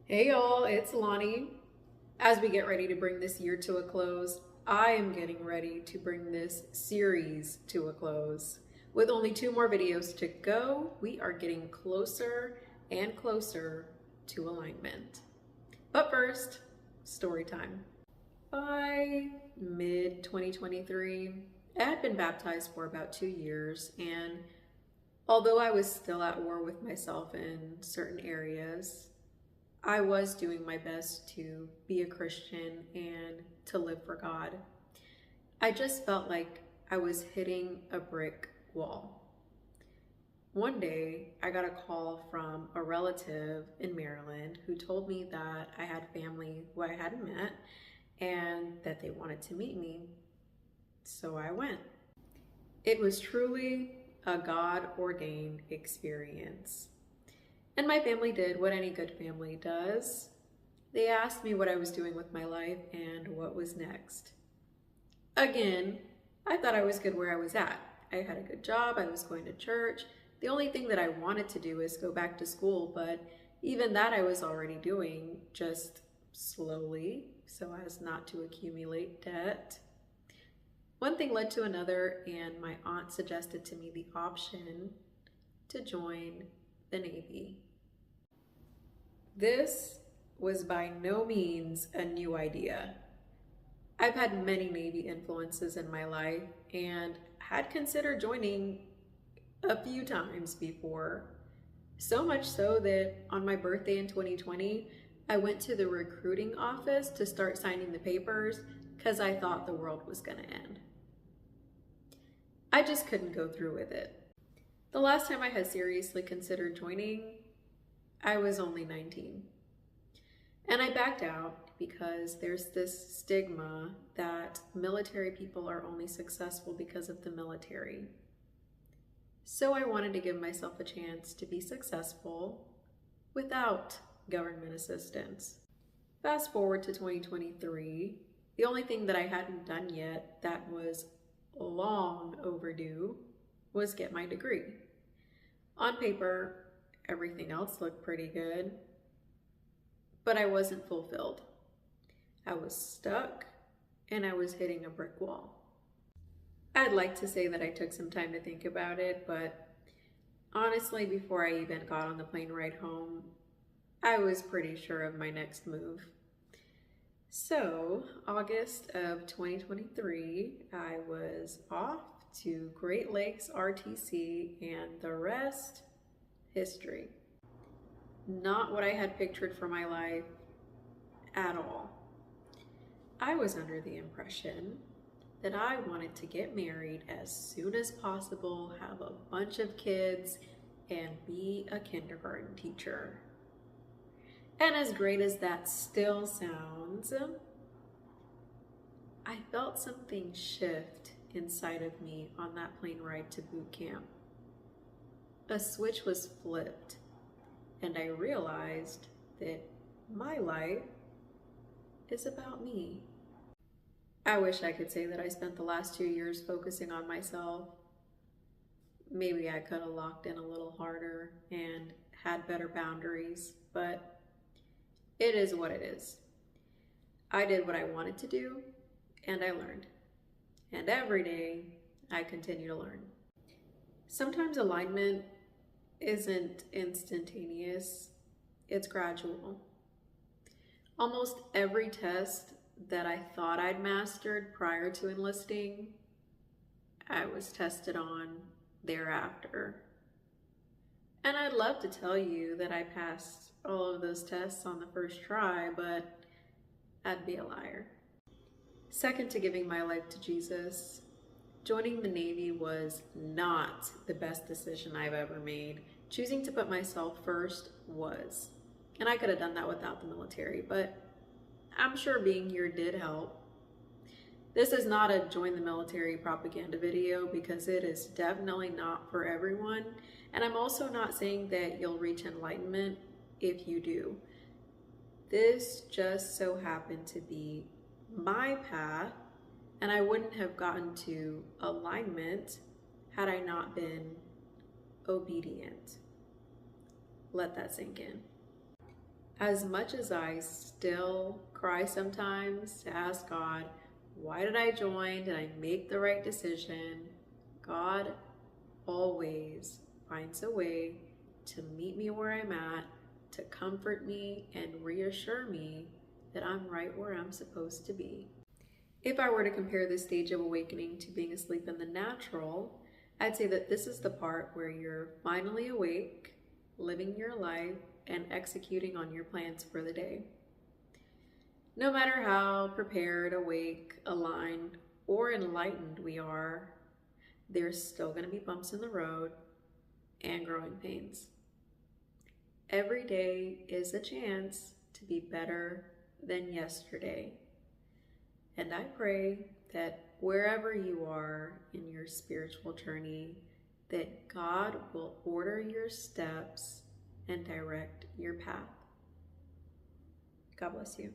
Hey y'all, it's Lonnie. As we get ready to bring this year to a close, I am getting ready to bring this series to a close. With only 2 more videos to go, we are getting closer and closer to alignment. But first, story time. By mid 2023, I had been baptized for about 2 years, and although I was still at war with myself in certain areas, I was doing my best to be a Christian and to live for God. I just felt like I was hitting a brick wall. One day, I got a call from a relative in Maryland who told me that I had family who I hadn't met and that they wanted to meet me. So I went. It was truly a God-ordained experience. And my family did what any good family does. They asked me what I was doing with my life and what was next. Again, I thought I was good where I was at. I had a good job, I was going to church. The only thing that I wanted to do is go back to school, but even that I was already doing, just slowly, so as not to accumulate debt. One thing led to another, and my aunt suggested to me the option to join the Navy. This was by no means a new idea. I've had many Navy influences in my life and had considered joining a few times before. So much so that on my birthday in 2020, I went to the recruiting office to start signing the papers because I thought the world was going to end. I just couldn't go through with it. The last time I had seriously considered joining, I was only 19. And I backed out because there's this stigma that military people are only successful because of the military. So I wanted to give myself a chance to be successful without government assistance. Fast forward to 2023, the only thing that I hadn't done yet that was long overdue was get my degree. On paper, everything else looked pretty good, but I wasn't fulfilled. I was stuck and I was hitting a brick wall. I'd like to say that I took some time to think about it, but honestly, before I even got on the plane ride home, I was pretty sure of my next move. So, August of 2023, I was off to Great Lakes RTC, and the rest, history. Not what I had pictured for my life at all. I was under the impression that I wanted to get married as soon as possible, have a bunch of kids, and be a kindergarten teacher. And as great as that still sounds, I felt something shift inside of me on that plane ride to boot camp. A switch was flipped, and I realized that my life is about me. I wish I could say that I spent the last 2 years focusing on myself. Maybe I could have locked in a little harder and had better boundaries, but it is what it is. I did what I wanted to do, and I learned. And every day, I continue to learn. Sometimes alignment isn't instantaneous, it's gradual. Almost every test that I thought I'd mastered prior to enlisting, I was tested on thereafter. And I'd love to tell you that I passed all of those tests on the first try, but I'd be a liar. Second to giving my life to Jesus, joining the Navy was not the best decision I've ever made. Choosing to put myself first was. And I could have done that without the military, but I'm sure being here did help. This is not a join the military propaganda video because it is definitely not for everyone. And I'm also not saying that you'll reach enlightenment if you do. This just so happened to be my path, and I wouldn't have gotten to alignment had I not been obedient. Let that sink in. As much as I still cry sometimes to ask God, why did I join? Did I make the right decision? God always finds a way to meet me where I'm at, to comfort me and reassure me that I'm right where I'm supposed to be. If I were to compare this stage of awakening to being asleep in the natural, I'd say that this is the part where you're finally awake, living your life, and executing on your plans for the day. No matter how prepared, awake, aligned, or enlightened we are, there's still going to be bumps in the road and growing pains. Every day is a chance to be better than yesterday. And I pray that wherever you are in your spiritual journey, that God will order your steps and direct your path. God bless you.